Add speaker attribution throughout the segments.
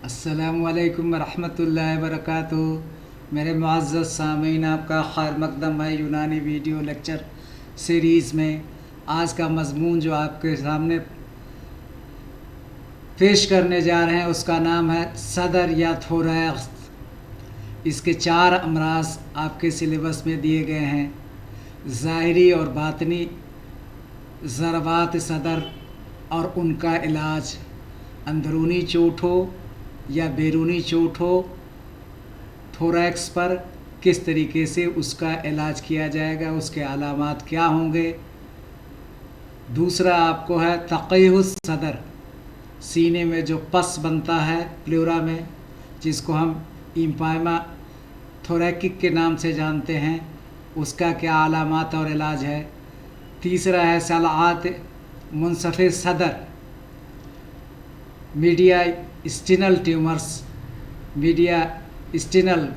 Speaker 1: अस्सलामुअलैकुम वरहमतुल्लाहि वबरकातुहू। मेरे मुअज़्ज़ज़ सामीन, आपका खैर मक़दम है यूनानी वीडियो लेक्चर सीरीज़ में। आज का मज़मून जो आपके सामने पेश करने जा रहे हैं उसका नाम है सदर या थोरैक्स। इसके 4 अमराज़ आपके सिलेबस में दिए गए हैं। ज़ाहिरी और बातनी ज़रबात सदर और उनका इलाज, अंदरूनी चोट हो या बैरूनी चोट हो, थोरैक्स पर किस तरीके से उसका इलाज किया जाएगा, उसके अलामात क्या होंगे। दूसरा आपको है तक़ीहुस सदर, सीने में जो पस बनता है प्लूरा में, जिसको हम इम्पायमा थोरैकिक के नाम से जानते हैं, उसका क्या अलामात और इलाज है। तीसरा है सलाआत मुनसफ़े सदर, मीडिया स्टिनल ट्यूमर्स, मीडिया स्टिनल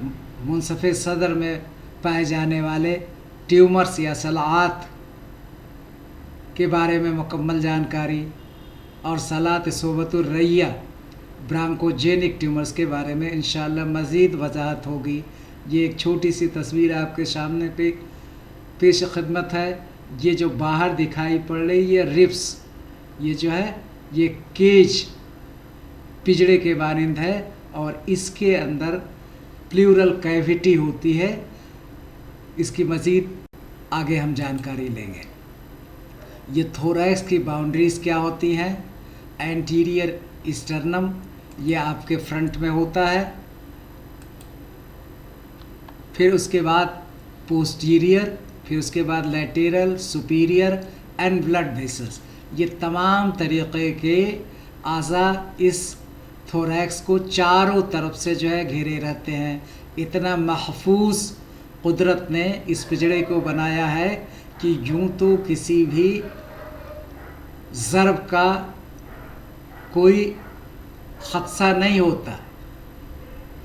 Speaker 1: मुनसफ़े सदर में पाए जाने वाले ट्यूमर्स या सलाआत के बारे में मुकम्मल जानकारी। और सलात सोबतुर रैया, ब्रांकोजेनिक ट्यूमर्स के बारे में इंशाअल्लाह मज़ीद वजाहत होगी। ये एक छोटी सी तस्वीर आपके सामने पेश खिदमत है। ये जो बाहर दिखाई पड़ रही है रिब्स, ये जो है ये केज पिजड़े के मानिंद है और इसके अंदर प्लूरल कैविटी होती है। इसकी मज़ीद आगे हम जानकारी लेंगे। ये थोरैक्स की बाउंड्रीज़ क्या होती हैं। एंटीरियर स्टर्नम, ये आपके फ्रंट में होता है। फिर उसके बाद पोस्टीरियर, फिर उसके बाद लैटेरल, सुपीरियर एंड ब्लड वेसल्स। ये तमाम तरीक़े के आज़ा इस थोरैक्स को चारों तरफ से जो है घेरे रहते हैं। इतना महफूज कुदरत ने इस पिजड़े को बनाया है कि यूँ तो किसी भी ज़रब का कोई ख़दशा नहीं होता।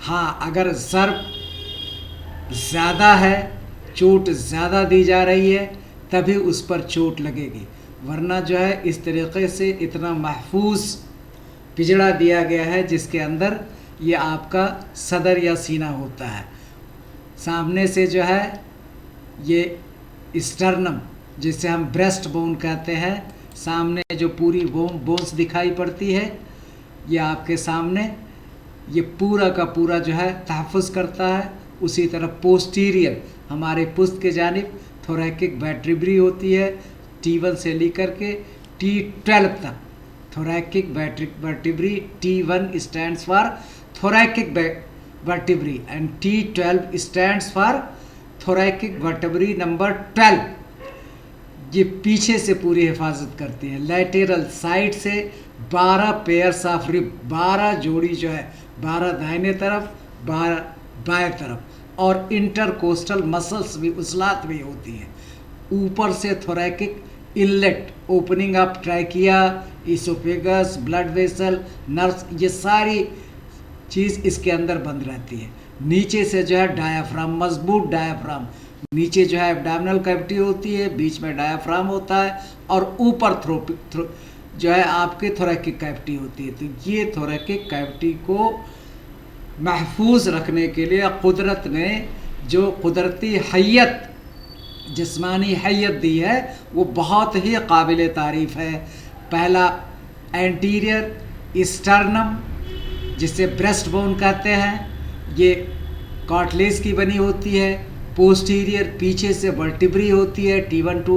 Speaker 1: हाँ, अगर ज़रब ज़्यादा है, चोट ज़्यादा दी जा रही है, तभी उस पर चोट लगेगी, वरना जो है इस तरीक़े से इतना महफूज पिजड़ा दिया गया है जिसके अंदर ये आपका सदर या सीना होता है। सामने से जो है ये स्टर्नम, जिसे हम ब्रेस्ट बोन कहते हैं, सामने जो पूरी बोन्स दिखाई पड़ती है, ये आपके सामने ये पूरा का पूरा जो है तहफ़्फ़ुज़ करता है। उसी तरह पोस्टीरियर हमारे पुश्त के जानिब थोरैकिक वर्टिब्री होती है, T1 से लेकर के T12 तक। Thoracic vertebrae, T1 stands for thoracic vertebrae and T12 stands for thoracic vertebrae number 12। ये पीछे से पूरी हिफाजत करती हैं। लैटेरल साइड से 12 पेयर्स ऑफ रिब, 12 जोड़ी जो है, 12 दाहिने तरफ, 12 बाएं तरफ, और इंटरकोस्टल मसल्स भी, उजलात भी होती हैं। ऊपर से thoracic inlet, opening of trachea, oesophagus, blood vessel, nerves, ये सारी चीज़ इसके अंदर बंद रहती है। नीचे से जो है डायाफ्राम, मजबूत डायाफ्राम, नीचे जो है एब्डोमिनल कैविटी होती है, बीच में डायाफ्राम होता है, और ऊपर जो है आपके थोरैकिक कैविटी होती है। तो ये थोरैकिक कैविटी को महफूज रखने के लिए कुदरत ने जो कुदरती हैयत, जिस्मानी हैयत दी है, वो बहुत ही काबिल तारीफ़ है। पहला एंटीरियर स्टर्नम, जिसे ब्रेस्ट बोन कहते हैं, ये कार्टिलेज की बनी होती है। पोस्टीरियर पीछे से वर्टिब्री होती है, T1 to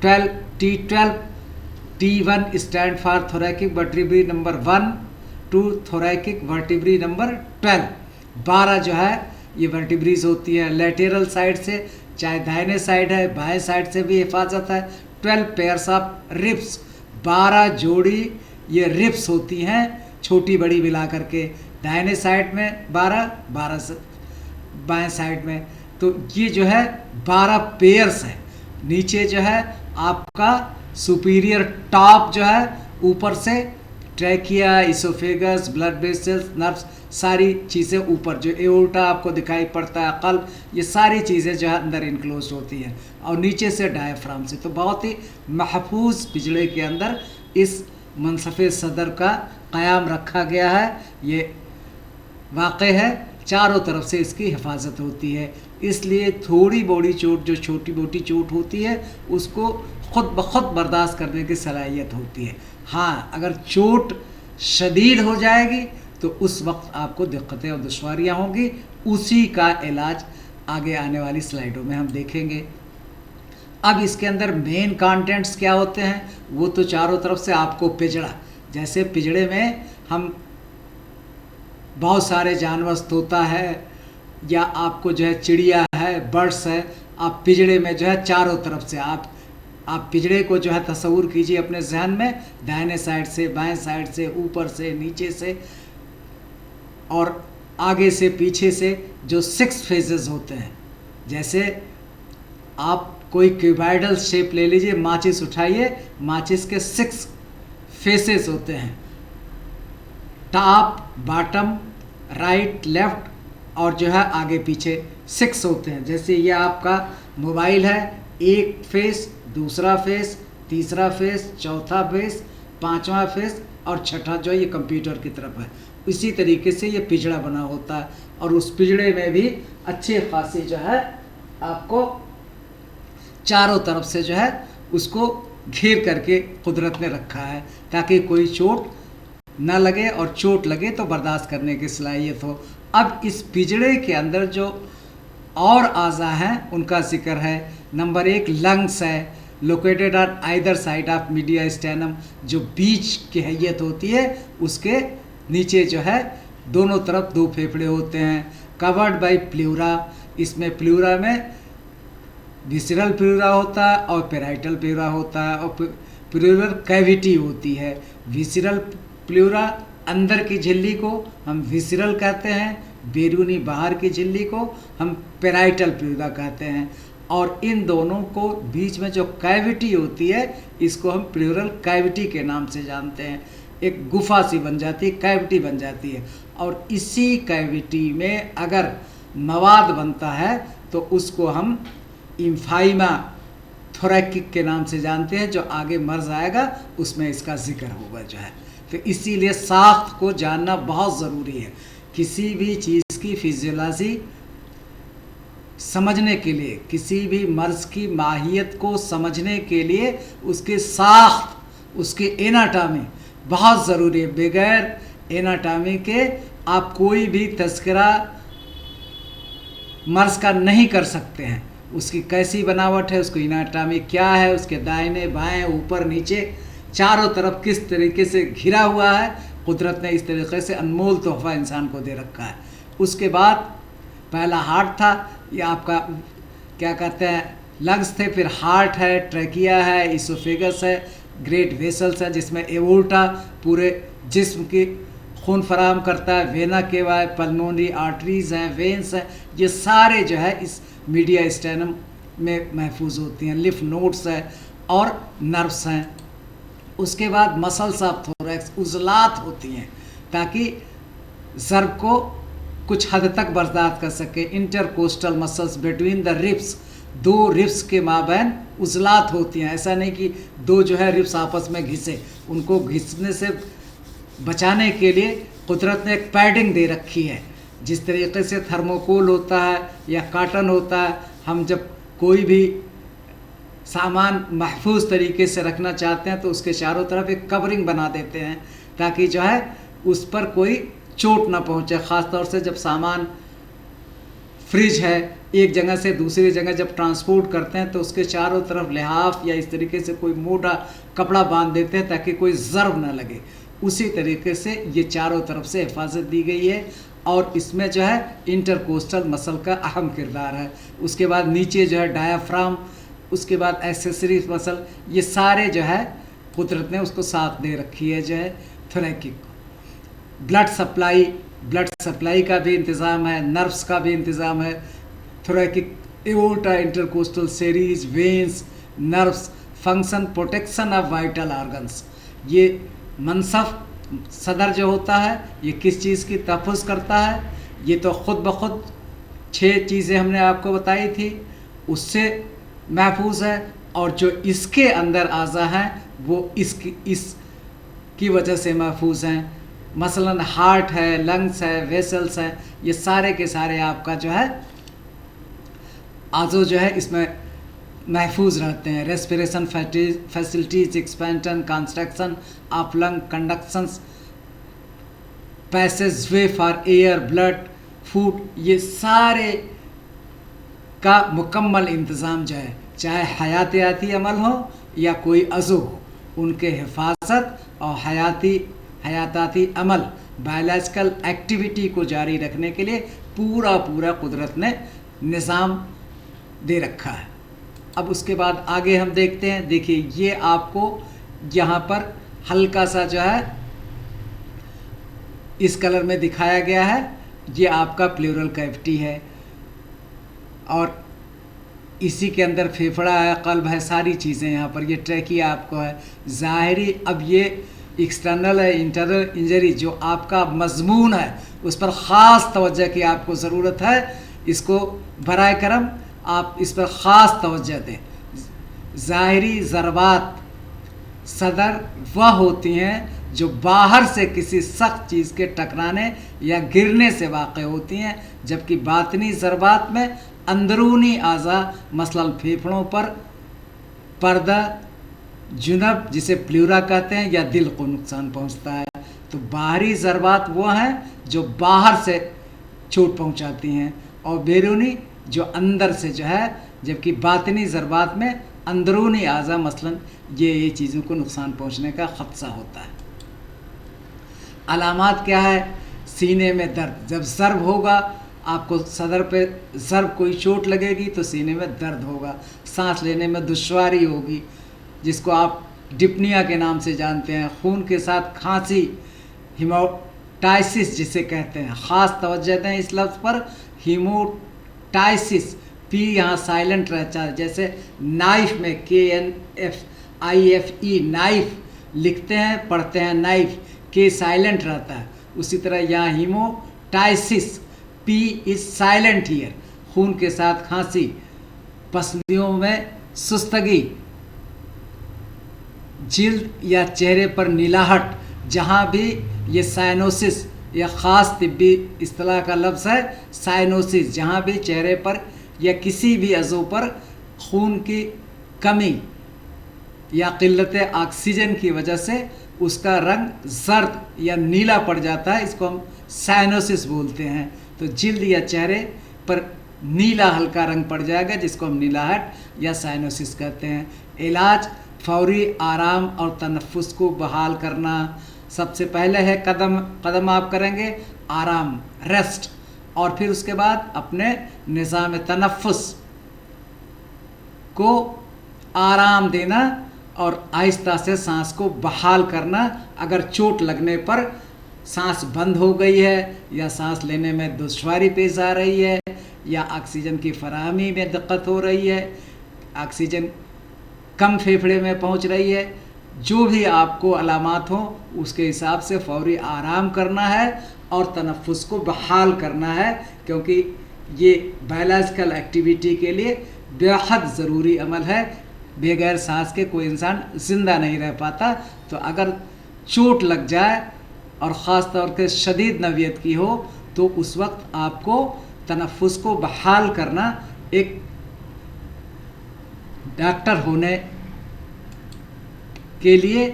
Speaker 1: 12, T12, T1 stand for thoracic vertebrae number 1 to thoracic vertebrae number 12। 12 जो है ये वर्टिब्रीज होती है। लैटेरल साइड से, चाहे दाहिने साइड है, बाएं साइड से भी हिफाजत है। 12 पेयर्स ऑफ रिब्स, 12 जोड़ी ये रिब्स होती हैं, छोटी बड़ी मिला करके। दाहिने साइड में 12, 12 से बाएं साइड में। तो ये जो है 12 पेयर्स है। नीचे जो है आपका सुपीरियर टॉप जो है, ऊपर से trachea, oesophagus, blood vessels, nerves, सारी चीज़ें ऊपर, जो एओर्टा आपको दिखाई पड़ता है, कल्ब, ये सारी चीज़ें जो है अंदर इनक्लोज होती हैं, और नीचे से डायफ्राम से। तो बहुत ही महफूज पिजड़े के अंदर इस मुनसफ़े सदर का क़याम रखा गया है। ये वाक़ई है, चारों तरफ से इसकी हिफाजत होती है। इसलिए थोड़ी बड़ी चोट, जो छोटी मोटी चोट होती है, उसको ख़ुद ब खुद बर्दाश्त करने की सलाहियत होती है। हाँ, अगर चोट शदीद हो जाएगी तो उस वक्त आपको दिक्कतें और दुश्वारियाँ होंगी। उसी का इलाज आगे आने वाली स्लाइडों में हम देखेंगे। अब इसके अंदर मेन कंटेंट्स क्या होते हैं, वो तो चारों तरफ से आपको पिंजड़ा, जैसे पिंजड़े में हम बहुत सारे जानवर, तोता है या आपको जो है चिड़िया है, बर्ड्स है, आप पिंजड़े में जो है चारों तरफ से आप पिंजड़े को जो है तस्वूर कीजिए अपने जहन में, दाहिने साइड से, बाएं साइड से, ऊपर से, नीचे से और आगे से, पीछे से, जो 6 फेजेस होते हैं। जैसे आप कोई क्यूबाइडल शेप ले लीजिए, माचिस उठाइए, माचिस के 6 फेसेस होते हैं, टॉप, बॉटम, राइट, लेफ्ट और जो है आगे पीछे 6 होते हैं। जैसे ये आपका मोबाइल है, एक फेस, दूसरा फेस, तीसरा फेस, चौथा फेस, पांचवा फेस और छठा जो है ये कंप्यूटर की तरफ है। इसी तरीके से ये पिंजड़ा बना होता है और उस पिंजड़े में भी अच्छे खासी जो है आपको चारों तरफ से जो है उसको घेर करके कुदरत ने रखा है, ताकि कोई चोट न लगे और चोट लगे तो बर्दाश्त करने की सलाहियत हो। अब इस पिंजड़े के अंदर जो और आज़ा हैं उनका जिक्र है। नंबर 1 लंग्स है, located on either side of mediastinum, जो बीच की हैयत होती है उसके नीचे जो है दोनों तरफ 2 फेफड़े होते हैं। कवर्ड बाय प्लूरा, इसमें प्लूरा में विसरल प्लूरा होता है और पेराइटल प्लूरा होता है और प्लूरल कैविटी होती है। विसरल प्लूरा अंदर की झिल्ली को हम विसरल कहते हैं, बैरूनी बाहर की झिल्ली को हम पेराइटल प्लूरा कहते हैं और इन दोनों को बीच में जो कैविटी होती है इसको हम प्लूरल कैविटी के नाम से जानते हैं। एक गुफा सी बन जाती है, कैविटी बन जाती है और इसी कैविटी में अगर मवाद बनता है तो उसको हम इम्फाइमा थोरैकिक के नाम से जानते हैं, जो आगे मर्ज आएगा उसमें इसका जिक्र होगा जो है। तो इसीलिए साख्त को जानना बहुत ज़रूरी है। किसी भी चीज़ की फिजियोलॉजी समझने के लिए, किसी भी मर्ज की माहियत को समझने के लिए उसके साख्त, उसके एनाटॉमी बहुत ज़रूरी है। बगैर एनाटॉमी के आप कोई भी तज़किरा मर्ज का नहीं कर सकते हैं। उसकी कैसी बनावट है, उसकी एनाटॉमी क्या है, उसके दाहिने बाएं, ऊपर नीचे, चारों तरफ किस तरीके से घिरा हुआ है, कुदरत ने इस तरीके से अनमोल तोहफा इंसान को दे रखा है। उसके बाद पहला हार्ट था, ये आपका क्या कहते हैं लंग्स थे, फिर हार्ट है, ट्रैकिया है, इसोफेगस है, ग्रेट वेसल्स है जिसमें एवोल्टा पूरे जिस्म की खून फराहम करता है, वेना केवा है, पल्मोनरी आर्टरीज़ हैं, वेंस हैं, ये सारे जो है इस मीडियास्टेनम में महफूज होती हैं। लिफ नोड्स है और नर्व्स हैं। उसके बाद मसल्स ऑफ थोरैक्स, उज़लात होती हैं ताकि ज़र्ब को कुछ हद तक बर्दाश्त कर सके। Intercostal muscles between the ribs, 2 ribs के माबैन उज़लात होती हैं। ऐसा नहीं कि 2 जो है रिब्स आपस में घिसे, उनको घिसने से बचाने के लिए कुदरत ने एक पैडिंग दे रखी है। जिस तरीके से थर्मोकोल होता है या काटन होता है, हम जब कोई भी सामान महफूज तरीके से रखना चाहते हैं तो उसके चारों तरफ एक कवरिंग बना देते हैं ताकि जो है उस पर कोई चोट ना पहुंचे। ख़ास तौर से जब सामान फ्रिज है, एक जगह से दूसरी जगह जब ट्रांसपोर्ट करते हैं तो उसके चारों तरफ लिहाफ या इस तरीके से कोई मोटा कपड़ा बांध देते हैं ताकि कोई ज़र्ब ना लगे। उसी तरीके से ये चारों तरफ से हिफाजत दी गई है और इसमें जो है इंटरकोस्टल मसल का अहम किरदार है। उसके बाद नीचे जो है डायाफ्राम, उसके बाद एक्सेसरी मसल, ये सारे जो है कुदरत ने उसको साथ दे रखी है जो है थोरैकिक। ब्लड सप्लाई का भी इंतज़ाम है, नर्व्स का भी इंतज़ाम है। Thoracic, aorta, intercostal series, veins, nerves, function, protection of vital organs. ये मनसफ सदर जो होता है ये किस चीज़ की तहफ़्फ़ुज़ करता है, ये तो ख़ुद ब खुद 6 चीज़ें हमने आपको बताई थी उससे महफूज है और जो इसके अंदर आज़ा हैं वो इसकी वजह से महफूज हैं। मसलन हार्ट है, लंग्स है, वेसल्स है, ये सारे के सारे आपका जो है आज़ो जो है इसमें महफूज रहते हैं। Respiration facilities, expansion, construction of lung, conductions, passage way for air, blood, food, ये सारे का मुकम्मल इंतज़ाम जो है, चाहे हयातियाती अमल हो या कोई अज़ू हो, उनके हिफाजत और हयाताती अमल, बायोलॉजिकल एक्टिविटी को जारी रखने के लिए पूरा कुदरत ने निज़ाम दे रखा है। अब उसके बाद आगे हम देखते हैं। देखिए ये आपको यहाँ पर हल्का सा जो है इस कलर में दिखाया गया है, ये आपका प्लूरल कैविटी है और इसी के अंदर फेफड़ा है, कल्ब है, सारी चीज़ें यहाँ पर। ये ट्रैकिया आपको है ज़ाहिरी। अब ये एक्सटर्नल है, इंटरनल इंजरी जो आपका मजमून है उस पर ख़ास तवज्जो की आपको ज़रूरत है। इसको बराए करम आप इस पर ख़ास तवज्जो दें। ज़ाहिरी ज़रबात सदर वह होती हैं जो बाहर से किसी सख्त चीज़ के टकराने या गिरने से वाक़ होती हैं, जबकि बातनी ज़रबात में अंदरूनी आज़ा मसलन फेफड़ों पर पर्दा, जुनब जिसे प्लूरा कहते हैं, या दिल को नुकसान पहुंचता है। तो बाहरी ज़रबात वो हैं जो बाहर से चोट पहुंचाती हैं और बैरूनी जो अंदर से जो है, जबकि बातनी ज़रबात में अंदरूनी आज़ा मसलन ये चीज़ों को नुकसान पहुंचने का ख़दशा होता है। अलामात क्या है? सीने में दर्द, जब ज़र्ब होगा आपको सदर पे ज़र्ब कोई चोट लगेगी तो सीने में दर्द होगा, सांस लेने में दुश्वारी होगी जिसको आप डिप्निया के नाम से जानते हैं, खून के साथ खांसी, हीमोटाइसिस जिसे कहते हैं, ख़ास तवज्जो दें इस लफ्ज़ पर, हीमोटाइसिस, पी यहाँ साइलेंट रहता है, जैसे नाइफ में KNIFE नाइफ लिखते हैं, पढ़ते हैं नाइफ, के साइलेंट रहता है, उसी तरह यहाँ हीमोटाइसिस, पी इज साइलेंट हियर, खून के साथ खांसी, पसलियों में सुस्तगी, जिल्द या चेहरे पर नीलाहट, जहाँ भी ये साइनोसिस या ख़ास तिब्बी इस्तिलाह का लफ्ज़ है साइनोसिस, जहाँ भी चेहरे पर या किसी भी अज़ू पर खून की कमी या क़िल्लत ऑक्सीजन की वजह से उसका रंग ज़र्द या नीला पड़ जाता है, इसको हम साइनोसिस बोलते हैं। तो जिल्द या चेहरे पर नीला हल्का रंग पड़ जाएगा जिसको हम नीलाहट या साइनोसिस कहते हैं। इलाज फौरी आराम और तनफ़ुस को बहाल करना। सबसे पहले है कदम आप करेंगे आराम, रेस्ट, और फिर उसके बाद अपने निज़ाम तनफ़ुस को आराम देना और आहिस्ता से सांस को बहाल करना। अगर चोट लगने पर सांस बंद हो गई है या सांस लेने में दुश्वारी पेश आ रही है या ऑक्सीजन की फराहमी में दिक्कत हो रही है, ऑक्सीजन कम फेफड़े में पहुंच रही है, जो भी आपको अलामात हो उसके हिसाब से फौरी आराम करना है और तनफ़ुस को बहाल करना है, क्योंकि ये बायोलॉजिकल एक्टिविटी के लिए बेहद ज़रूरी अमल है। बगैर सांस के कोई इंसान ज़िंदा नहीं रह पाता। तो अगर चोट लग जाए और ख़ास तौर पे शदीद नवियत की हो तो उस वक्त आपको तनफ़ुस को बहाल करना एक डॉक्टर होने के लिए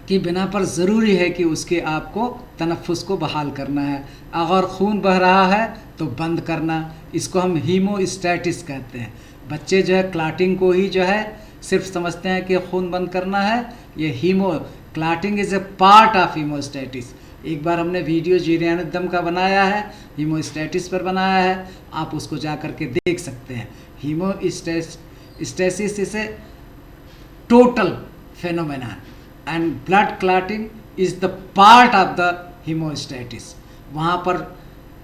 Speaker 1: की बिना पर ज़रूरी है कि उसके आपको तनफ़ुस को बहाल करना है। अगर खून बह रहा है तो बंद करना, इसको हम हीमोस्टैटिस कहते हैं। बच्चे जो है क्लाटिंग को ही जो है सिर्फ समझते हैं कि खून बंद करना है। ये clotting is a part of haemostasis. एक बार हमने वीडियो जीरियानुद्दम का बनाया है, हीमोस्टैटिस पर बनाया है, आप उसको जा कर के देख सकते हैं। Haemostasis is a total phenomenon and blood clotting is the part of the hemostasis। वहाँ पर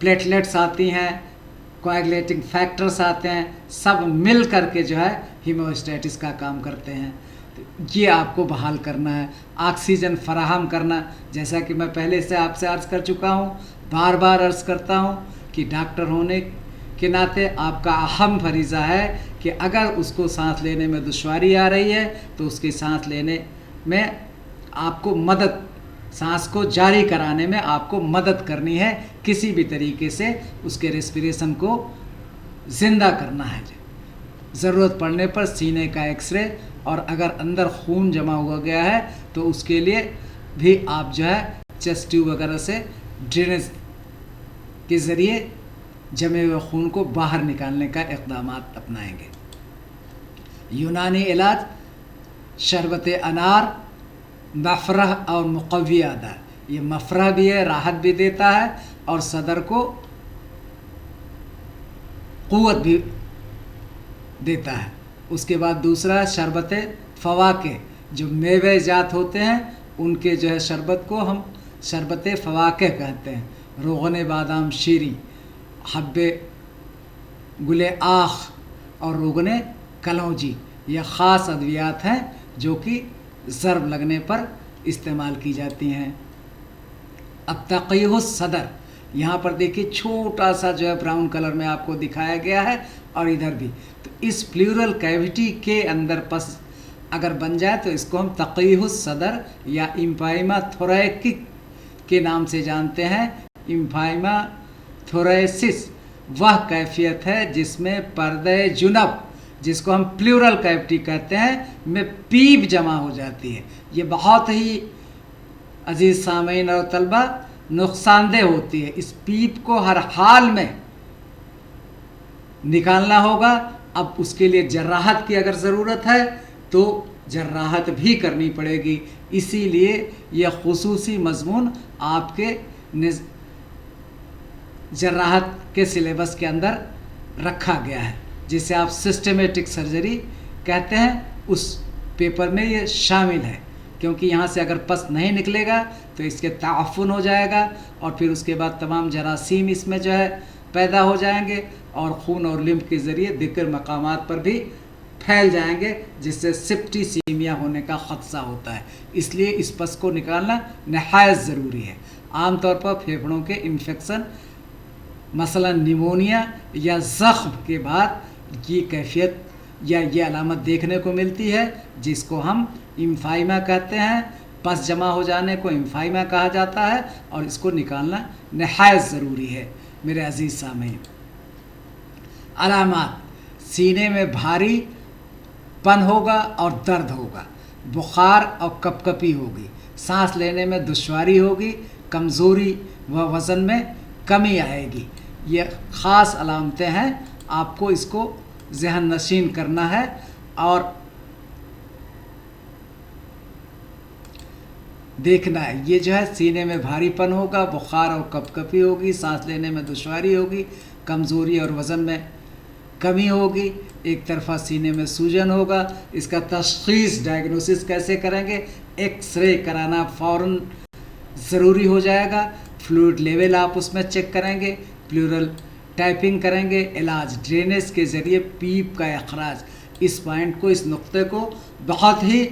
Speaker 1: प्लेटलेट्स आती हैं, कोएगुलेटिंग फैक्टर्स आते हैं, सब मिल करके जो है हीमोस्टैटिस का काम करते हैं। तो ये आपको बहाल करना है। ऑक्सीजन फराहम करना, जैसा कि मैं पहले से आपसे अर्ज़ कर चुका हूँ, बार बार अर्ज़ करता हूँ कि डॉक्टर होने के नाते आपका अहम फरीज़ा है कि अगर उसको सांस लेने में दुश्वारी आ रही है तो उसकी सांस लेने में आपको मदद सांस को जारी कराने में आपको मदद करनी है, किसी भी तरीके से उसके रेस्पिरेशन को ज़िंदा करना है। ज़रूरत पड़ने पर सीने का एक्सरे, और अगर अंदर खून जमा हुआ गया है तो उसके लिए भी आप जो है चेस्ट ट्यूब वगैरह से ड्रेनेज के ज़रिए जमे हुए खून को बाहर निकालने का इक़दाम अपनाएंगे। यूनानी इलाज शरबत अनार, मफ़रह और मुक़व्वी अदा। ये मफ़रह भी है, राहत भी देता है और सदर को क़ुव्वत भी देता है। उसके बाद दूसरा शरबत फ़वाके, जो मेवे जात होते हैं उनके जो है शरबत को हम शरबत फ़वाके कहते हैं। रोग़न बादाम शीरी, हब्बे गुले आख और रोग़न कलौजी, यह ख़ास अद्वियात हैं जो कि ज़र्ब लगने पर इस्तेमाल की जाती हैं। अब तक़ीहुस सदर, यहाँ पर देखिए छोटा सा जो है ब्राउन कलर में आपको दिखाया गया है, और इधर भी। तो इस प्लूरल कैविटी के अंदर पस अगर बन जाए तो इसको हम तक़ीहुस सदर या इम्फाइमा थोरैकिक के नाम से जानते हैं। इम्फाइमा थोरैसिस वह कैफियत है जिसमें पर्दे जुनब, जिसको हम प्लूरल कैविटी कहते हैं, में पीप जमा हो जाती है। ये बहुत ही अजीज़ सामीन और तलबा नुकसानदेह होती है। इस पीप को हर हाल में निकालना होगा। अब उसके लिए जर्राहत की अगर ज़रूरत है तो जर्राहत भी करनी पड़ेगी। इसीलिए यह खुसूसी मज़मून आपके जर्राहत के सिलेबस के अंदर रखा गया है, जिसे आप सिस्टमेटिक सर्जरी कहते हैं। उस पेपर में ये शामिल है, क्योंकि यहाँ से अगर पस नहीं निकलेगा तो इसके ताफ़ुन हो जाएगा और फिर उसके बाद तमाम जरासीम इसमें जो है पैदा हो जाएंगे और खून और लिम्फ के ज़रिए दिक्र मकामात पर भी फैल जाएंगे, जिससे सिप्टीसीमिया होने का ख़दशा होता है। इसलिए इस पस को निकालना नहायत ज़रूरी है। आमतौर पर फेफड़ों के इन्फेक्शन मसलन निमोनिया या ज़ख्म के बाद ये कैफियत या ये अलामत देखने को मिलती है, जिसको हम इम्फाइमा कहते हैं। पस जमा हो जाने को इम्फाइमा कहा जाता है और इसको निकालना नहायत ज़रूरी है। मेरे अजीज़ सामीन, अलामात: सीने में भारी पन होगा और दर्द होगा, बुखार और कपकपी होगी, सांस लेने में दुश्वारी होगी, कमज़ोरी व वज़न में कमी आएगी। ये ख़ास अलामतें हैं, आपको इसको ज़हन नशीन करना है। और देखना है, ये जो है सीने में भारीपन होगा, बुखार और कपकपी होगी, सांस लेने में दुश्वारी होगी, कमज़ोरी और वज़न में कमी होगी, एक तरफा सीने में सूजन होगा। इसका तशख़ीस डायग्नोसिस कैसे करेंगे? एक्सरे कराना फ़ौरन ज़रूरी हो जाएगा। फ्लूइड लेवल आप उसमें चेक करेंगे, प्लूरल टाइपिंग करेंगे, इलाज ड्रेनेज के ज़रिए पीप का अखराज। इस पॉइंट को, इस नुक्ते को बहुत ही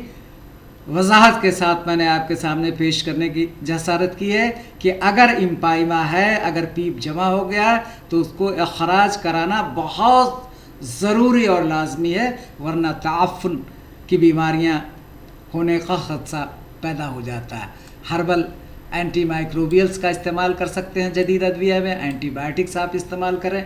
Speaker 1: वजाहत के साथ मैंने आपके सामने पेश करने की जसारत की है कि अगर इम्पाइमा है, अगर पीप जमा हो गया है तो उसको अखराज कराना बहुत ज़रूरी और लाजमी है, वरना ताफ़ुन की बीमारियां होने का ख़दशा पैदा हो जाता है। हर्बल एंटी माइक्रोबियल्स का इस्तेमाल कर सकते हैं जदीद अद्विया में। एंटीबायोटिक्स आप इस्तेमाल करें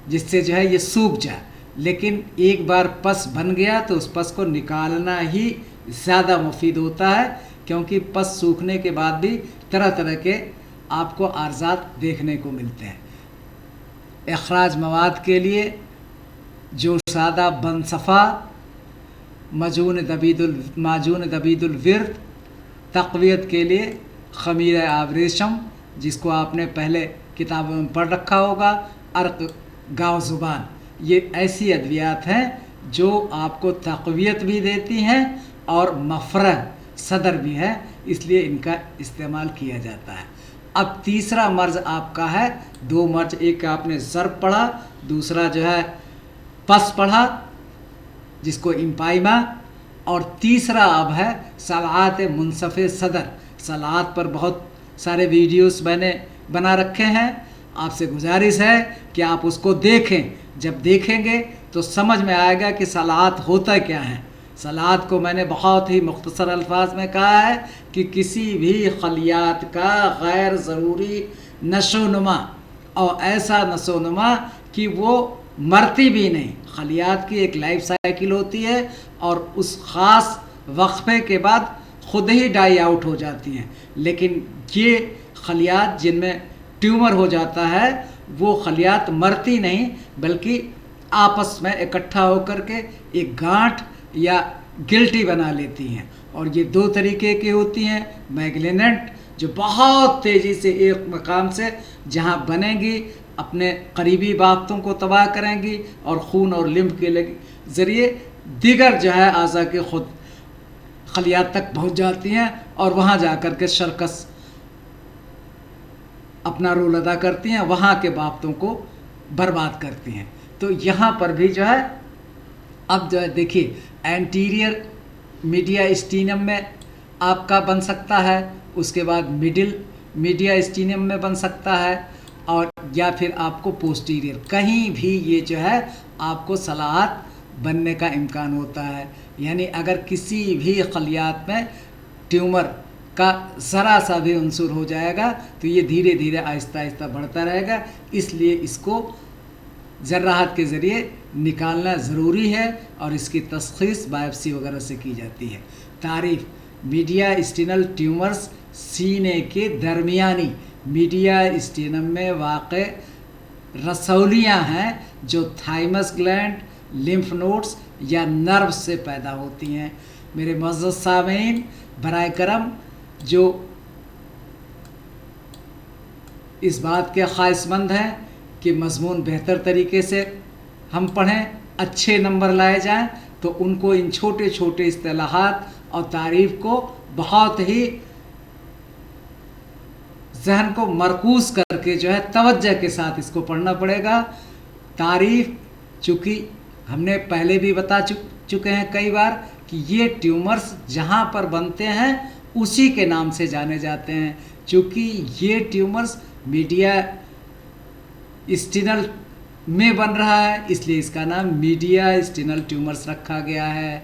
Speaker 1: जिससे जो है ये सूख जाए, लेकिन एक बार पस बन गया तो उस पस को निकालना ही ज़्यादा मुफीद होता है, क्योंकि पस सूखने के बाद भी तरह तरह के आपको आर्ज़ात देखने को मिलते हैं। अखराज मवाद के लिए जो सादा बनसफ़ा, माजून दबीदुल विर्द, तक़वियत के लिए खमीर आबरेशम, जिसको आपने पहले किताबों में पढ़ रखा होगा, अर्क गाँव ज़ुबान, ये ऐसी अद्वियात हैं जो आपको तक़वियत भी देती हैं और मफ़रह सदर भी है, इसलिए इनका इस्तेमाल किया जाता है। अब तीसरा मर्ज़ आपका है, दो मर्ज़, एक आपने ज़र्ब पढ़ा, दूसरा जो है पस पढ़ा जिसको इम्पाइमा, और तीसरा अब है सलात मुनसफ़ सदर। सलात पर बहुत सारे वीडियोस मैंने बना रखे हैं, आपसे गुजारिश है कि आप उसको देखें। जब देखेंगे तो समझ में आएगा कि सलात होता क्या है। सलात को मैंने बहुत ही मुख्तसर अल्फाज में कहा है कि किसी भी खलियात का गैर ज़रूरी नशोनुमा, और ऐसा नशोनुमा कि वो मरती भी नहीं। खलियात की एक लाइफ साइकिल होती है और उस ख़ास वक्फे के बाद खुद ही डाई आउट हो जाती हैं। लेकिन ये खलियात जिनमें ट्यूमर हो जाता है वो खलियात मरती नहीं, बल्कि आपस में इकट्ठा होकर के एक गांठ या गिल्टी बना लेती हैं। और ये दो तरीके की होती हैं। मैग्लिनेंट जो बहुत तेज़ी से एक मकाम से जहाँ बनेंगी अपने करीबी बाफ्तों को तबाह करेंगी और खून और लिम्फ के ज़रिए दीगर जो है आज़ा के खुद खलियात तक पहुँच जाती हैं और वहाँ जा कर के शर्कस अपना रोल अदा करती हैं, वहाँ के बाफ्तों को बर्बाद करती हैं। तो यहाँ पर भी जो है अब जो है देखिए एंटीरियर मीडिया स्टीनियम में आपका बन सकता है, उसके बाद मिडिल मीडिया स्टीनियम में बन सकता है, और या फिर आपको पोस्टीरियर कहीं भी ये जो है आपको सलाहत बनने का इम्कान होता है। यानी अगर किसी भी खलियात में ट्यूमर का ज़रा सा भी अंसुर हो जाएगा तो ये धीरे धीरे आहिस्ता आहिस्ता बढ़ता रहेगा। इसलिए इसको जर्राहत के ज़रिए निकालना ज़रूरी है और इसकी तशख़ीस बायोप्सी वगैरह से की जाती है। तारीफ़: मीडिया स्टीनल ट्यूमर्स सीने के दरमियानी मीडिया स्टीनम में वाक़ रसौलियाँ हैं जो थाइमस ग्लैंड, लिम्फ नोड्स या नर्व से पैदा होती हैं। मेरे मुअज़्ज़ज़ सामीन, बराए करम जो इस बात के ख्वाहिशमंद हैं कि मज़मून बेहतर तरीके से हम पढ़ें, अच्छे नंबर लाए जाएं, तो उनको इन छोटे छोटे इस्तिलाहात और तारीफ़ को बहुत ही जहन को मरकूज़ करके जो है तवज्जो के साथ इसको पढ़ना पड़ेगा। तारीफ़ चूँकि हमने पहले भी बता चुके हैं कई बार कि ये ट्यूमर्स जहाँ पर बनते हैं उसी के नाम से जाने जाते हैं। चूँकि ये ट्यूमर्स मीडिया स्टीनल में बन रहा है इसलिए इसका नाम मीडिया स्टीनल ट्यूमर्स रखा गया है।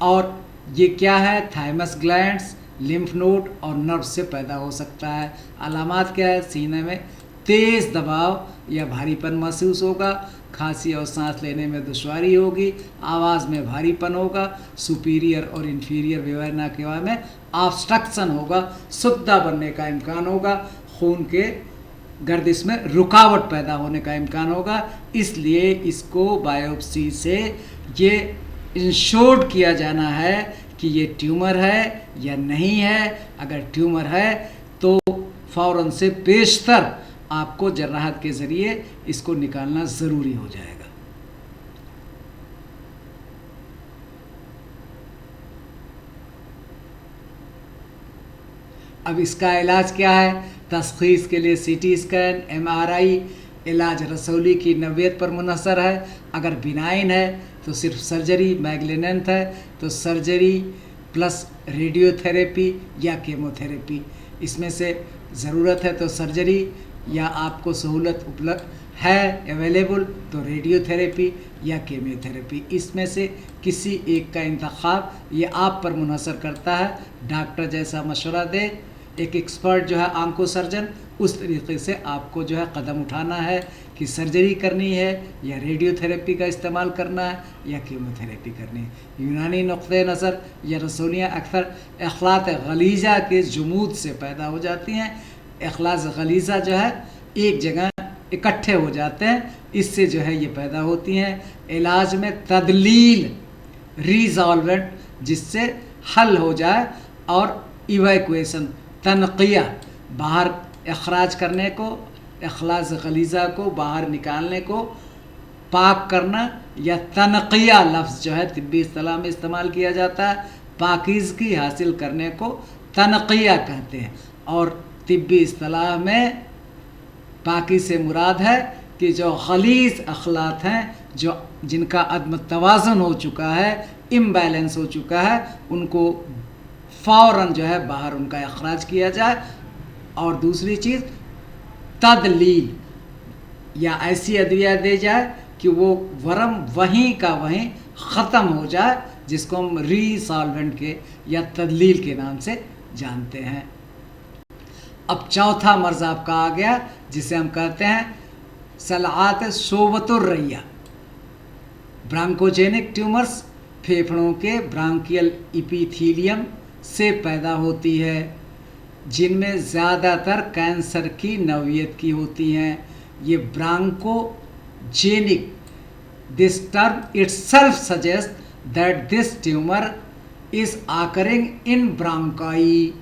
Speaker 1: और ये क्या है? थाइमस ग्लैंड्स, लिम्फ नोड और नर्व से पैदा हो सकता है। अलामात क्या है? सीने में तेज़ दबाव या भारीपन महसूस होगा, खांसी और सांस लेने में दुश्वारी होगी, आवाज़ में भारीपन होगा, सुपीरियर और इन्फीरियर वेवरना के में ऑब्स्ट्रक्शन होगा, सुद्दा बनने का इम्कान होगा, खून के गर्दिश में रुकावट पैदा होने का इम्कान होगा। इसलिए इसको बायोप्सी से ये इंश्योर्ड किया जाना है कि ये ट्यूमर है या नहीं है। अगर ट्यूमर है तो फ़ौरन से पेशतर आपको जर्राहत के ज़रिए इसको निकालना ज़रूरी हो जाएगा। अब इसका इलाज क्या है? तशख़ीस के लिए सीटी स्कैन, एमआरआई, इलाज रसौली की नौइयत पर मुनहसर है। अगर बिनाइन है तो सिर्फ सर्जरी, मैग्लिनेंट है तो सर्जरी प्लस रेडियोथेरेपी या केमोथेरेपी। इसमें से ज़रूरत है तो सर्जरी, या आपको सहूलत उपलब्ध है अवेलेबल तो रेडियोथेरेपी या केमियोथेरेपी। इसमें से किसी एक का इंतखाब ये आप पर मुनहसर करता है। डॉक्टर जैसा मशवरा दे, एक एक्सपर्ट जो है आंखों सर्जन, उस तरीके से आपको जो है कदम उठाना है कि सर्जरी करनी है या रेडियोथेरेपी का इस्तेमाल करना है या कीमोथेरेपी करनी है। यूनानी नुक्ते नज़र या रसौलियाँ अक्सर अखलात गलीज़ा के जुमूद से पैदा हो जाती हैं। अखलात गलीज़ा जो है एक जगह इकट्ठे हो जाते हैं, इससे जो है ये पैदा होती हैं। इलाज में तदलील, रिजॉल्वेंट जिससे हल हो जाए, और इवैक्यूएशन, तनक़िया, बाहर अखराज करने को, अखलास गलीज़ा को बाहर निकालने को पाक करना, या तनक़िया लफ्ज़ जो है तिब्बी इस्तिलाह में इस्तेमाल किया जाता है। पाकीज़गी हासिल करने को तनक़िया कहते हैं। और तिब्बी इस्तिलाह में पाकी से मुराद है कि जो खलीस अखलात हैं, जो जिनका अदम तवाज़ुन हो चुका है, इम्बैलेंस हो चुका है, उनको फ़ौरन जो है बाहर उनका अखराज किया जाए। और दूसरी चीज़ तदलील, या ऐसी अदविया दे जाए कि वो वरम वहीं का वहीं ख़त्म हो जाए, जिसको हम रीसॉल्वेंट के या तदलील के नाम से जानते हैं। अब चौथा मर्ज आपका आ गया जिसे हम कहते हैं सलात शोबतुर्रैया। ब्रांकोजेनिक ट्यूमर्स फेफड़ों के ब्रांकियल इपीथीलियम से पैदा होती है, जिनमें ज़्यादातर कैंसर की नौइयत की होती हैं। ये bronchogenic, this term itself suggest that this tumour is occurring in bronchi.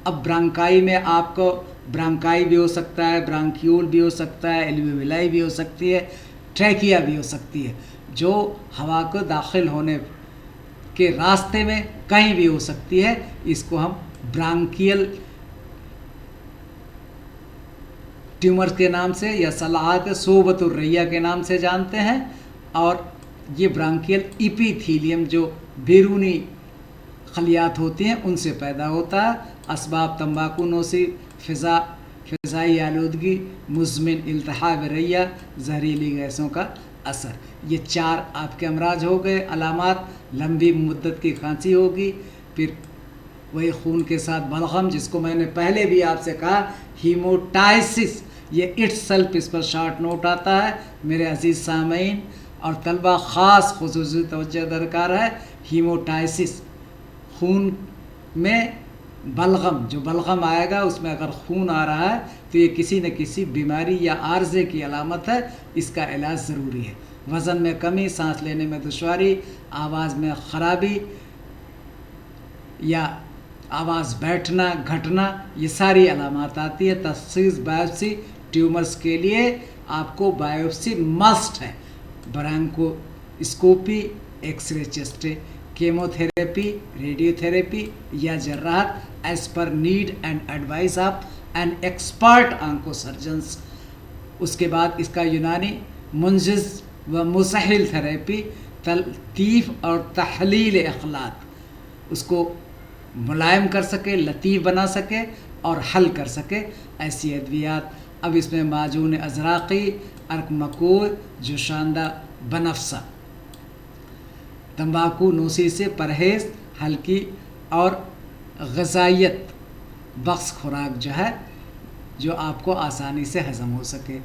Speaker 1: अब ब्रांकाई में आपको ब्रांकाई भी हो सकता है, ब्रांक्यूल भी हो सकता है, एल्वियोलाई भी हो सकती है, ट्रैकिया भी हो सकती है, जो हवा को दाखिल होने के रास्ते में कहीं भी हो सकती है। इसको हम ब्रांकियल ट्यूमर के नाम से या सलाहत शोबतुर्रैया के नाम से जानते हैं। और ये ब्रांकियल इपीथीलियम जो बैरूनी खलियात होती हैं उनसे पैदा होता है। असबाब तंबाकू नोशी, फ़िज़ाई आलूदगी, मुज़मिन इल्तिहाब रैया, जहरीली गैसों का असर। ये 4 आपके अमराज हो गए। अलामात लंबी मुद्दत की खांसी होगी, फिर वही खून के साथ बलगम जिसको मैंने पहले भी आपसे कहा हीमोटाइसिस, ये इट्सेल्फ इस पर शॉर्ट नोट आता है मेरे अजीज़ सामीन और तलबा, ख़ास खुसूसी तवज्जो दरकार है। हीमोटाइसिस खून में बलगम, जो बलगम आएगा उसमें अगर खून आ रहा है तो ये किसी न किसी बीमारी या आर्जे की अलामत है, इसका इलाज ज़रूरी है। वज़न में कमी, सांस लेने में दुश्वारी, आवाज़ में ख़राबी या आवाज़ बैठना घटना, ये सारी अलामत आती है। तशख़ीस बायोप्सी ट्यूमर्स के लिए आपको बायोप्सी मस्ट है। Bronchoscopy, x-ray chest, chemotherapy, radiotherapy या जर्राहत as per need and advice of an expert onco surgeons. उसके बाद इसका यूनानी मुंजिज़ व मुसहिल थेरेपी, तलतीफ़ और तहलील अखलात, उसको मुलायम कर सके, लतीफ़ बना सके और हल कर सके, ऐसी अद्वियात। अब इसमें माजून अज़राक़ी, अर्कमकूर, जोशांदा, बनफ्सा। तंबाकू नोशी से परहेज़, हल्की और ग़िज़ाइयत बख्श खुराक जो है, जो आपको आसानी से हज़म हो सके।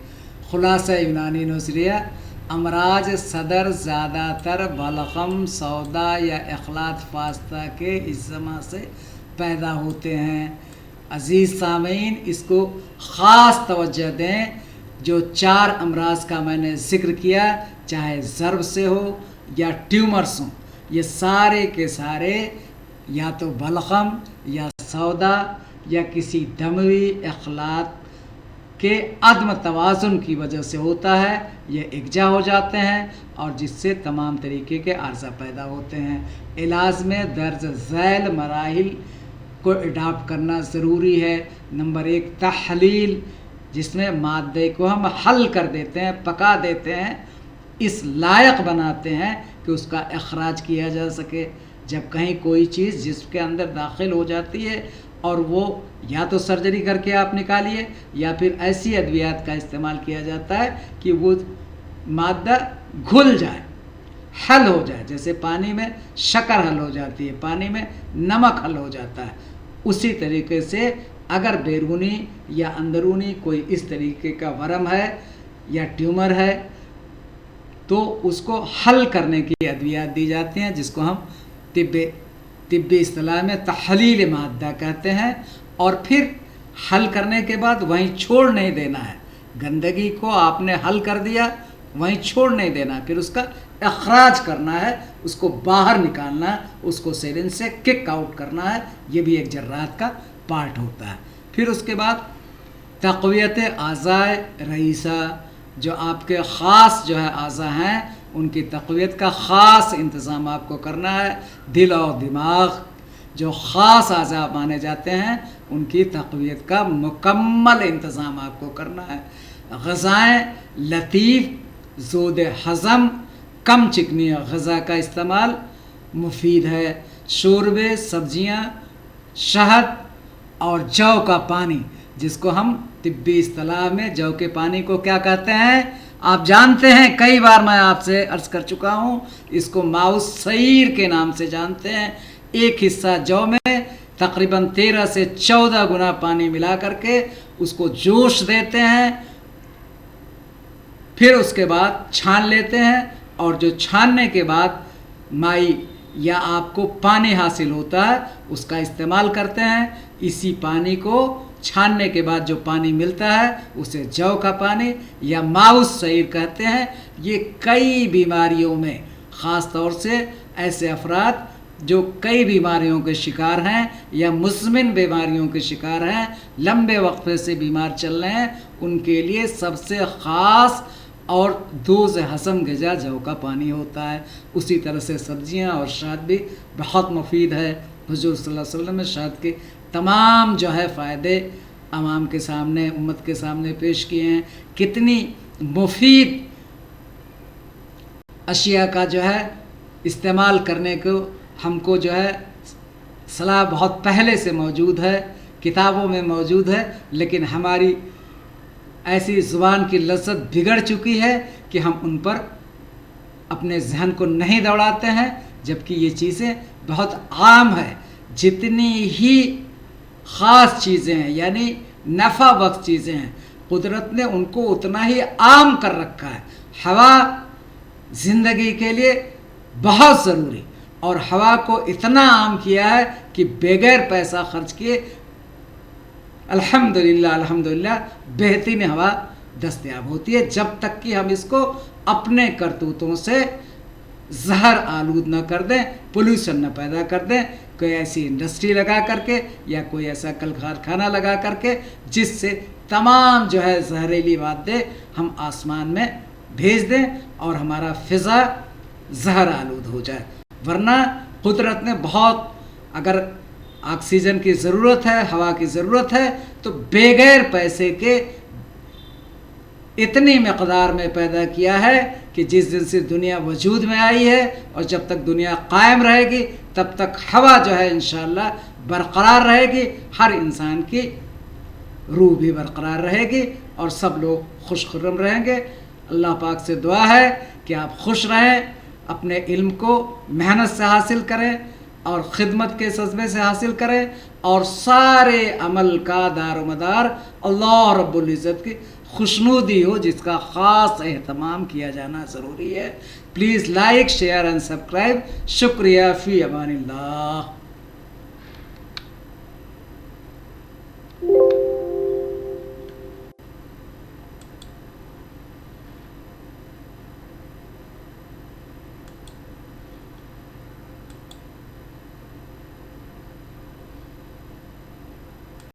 Speaker 1: खुलासा यूनानी नज़रिया, अमराज सदर ज़्यादातर बलगम, सौदा या इखलात फास्ता के इज्मा से पैदा होते हैं। अज़ीज़ सामीन, इसको ख़ास तवज्जो दें। जो 4 अमराज का मैंने ज़िक्र किया, चाहे ज़र्ब से हो या ट्यूमर्स हों, ये सारे के सारे या तो बलगम या सौदा या किसी दमवी इखलात के अदम तवाज़ुन की वजह से होता है। ये इकजा हो जाते हैं और जिससे तमाम तरीके के आर्जा पैदा होते हैं। इलाज में दर्ज झैल मराहिल को अडॉप्ट करना ज़रूरी है। नंबर 1 तहलील, जिसमें मादे को हम हल कर देते हैं, पका देते हैं, इस लायक बनाते हैं कि उसका अखराज किया जा सके। जब कहीं कोई चीज़ जिसके अंदर दाखिल हो जाती है और वो या तो सर्जरी करके आप निकालिए या फिर ऐसी अद्वियात का इस्तेमाल किया जाता है कि वो मादा घुल जाए, हल हो जाए। जैसे पानी में शक्कर हल हो जाती है, पानी में नमक हल हो जाता है, उसी तरीके से अगर बैरूनी या अंदरूनी कोई इस तरीके का वरम है या ट्यूमर है तो उसको हल करने की अद्वियात दी जाती हैं, जिसको हम तिब्बी इस्तिलाह में तहलील मादा कहते हैं। और फिर हल करने के बाद वहीं छोड़ नहीं देना है। गंदगी को आपने हल कर दिया, वहीं छोड़ नहीं देना, फिर उसका अखराज करना है, उसको बाहर निकालना है, उसको सेलिन से किक आउट करना है। ये भी एक जर्रात का पार्ट होता है। फिर उसके बाद तक़वियत आज़ाए रईसा, जो आपके ख़ास जो है आज़ा हैं उनकी तक़वियत का ख़ास इंतज़ाम आपको करना है। दिल और दिमाग जो ख़ास आज़ा माने जाते हैं उनकी तक़वियत का मुकम्मल इंतज़ाम आपको करना है। ग़िज़ाएँ लतीफ़, ज़ोद हज़म, कम चिकनी ग़िज़ा का इस्तेमाल मुफीद है। शोरबे, सब्जियाँ, शहद और जौ का पानी, जिसको हम तिब्बी इस्तिलाह में जौ के पानी को क्या कहते हैं? आप जानते हैं, कई बार मैं आपसे अर्ज कर चुका हूँ, इसको माउस सईर के नाम से जानते हैं। एक हिस्सा जौ में तकरीबन 13 से 14 गुना पानी मिला करके उसको जोश देते हैं, फिर उसके बाद छान लेते हैं, और जो छानने के बाद माई या आपको पानी हासिल होता है उसका इस्तेमाल करते हैं। इसी पानी को छानने के बाद जो पानी मिलता है उसे जौ का पानी या माउस सईर कहते हैं। ये कई बीमारियों में, ख़ास तौर से ऐसे अफराद जो कई बीमारियों के शिकार हैं या मुज़मिन बीमारियों के शिकार हैं, लंबे वक्फे से बीमार चल रहे हैं, उनके लिए सबसे ख़ास और दोज़ हसन ग़िज़ा जौ का पानी होता है। उसी तरह से सब्जियां और शहद भी बहुत मुफीद है। हुज़ूर सल्लल्लाहु अलैहि वसल्लम ने शहद के तमाम जो है फ़ायदे अवाम के सामने, उम्मत के सामने पेश किए हैं। कितनी मुफीद अशिया का जो है इस्तेमाल करने को हमको जो है सलाह बहुत पहले से मौजूद है, किताबों में मौजूद है, लेकिन हमारी ऐसी ज़ुबान की लज़्ज़त बिगड़ चुकी है कि हम उन पर अपने जहन को नहीं दौड़ाते हैं, जबकि ये चीज़ें बहुत आम है। जितनी ही ख़ास चीज़ें हैं, यानी नफ़ा बख्श चीज़ें हैं, कुदरत ने उनको उतना ही आम कर रखा है। हवा ज़िंदगी के लिए बहुत ज़रूरी, और हवा को इतना आम किया है कि बगैर पैसा खर्च किए अल्हम्दुलिल्लाह अल्हम्दुलिल्लाह बेहतरीन हवा दस्तयाब होती है, जब तक कि हम इसको अपने करतूतों से जहर आलूद न कर दें, पोल्यूशन न पैदा कर दें, कोई ऐसी इंडस्ट्री लगा करके या कोई ऐसा कल कारखाना लगा करके जिससे तमाम जो है जहरीली मादे हम आसमान में भेज दें और हमारा फ़िज़ा जहर आलूद हो जाए। वरना कुदरत ने बहुत, अगर ऑक्सीजन की ज़रूरत है, हवा की ज़रूरत है, तो बगैर पैसे के इतनी मकदार में पैदा किया है कि जिस दिन से दुनिया वजूद में आई है और जब तक दुनिया कायम रहेगी तब तक हवा जो है इंशाअल्लाह बरकरार रहेगी, हर इंसान की रूह भी बरकरार रहेगी और सब लोग खुशखुर्रम रहेंगे। अल्लाह पाक से दुआ है कि आप खुश रहें, अपने इल्म को मेहनत से हासिल करें और ख़िदमत के सज़्बे से हासिल करें, और सारे अमल का दारोमदार अल्लाह रब्बुल इज़्ज़त की खुशनुदी हो, जिसका ख़ास एहतमाम किया जाना ज़रूरी है। Please like, share and subscribe. शुक्रिया, फ़ी अमानिल्लाह।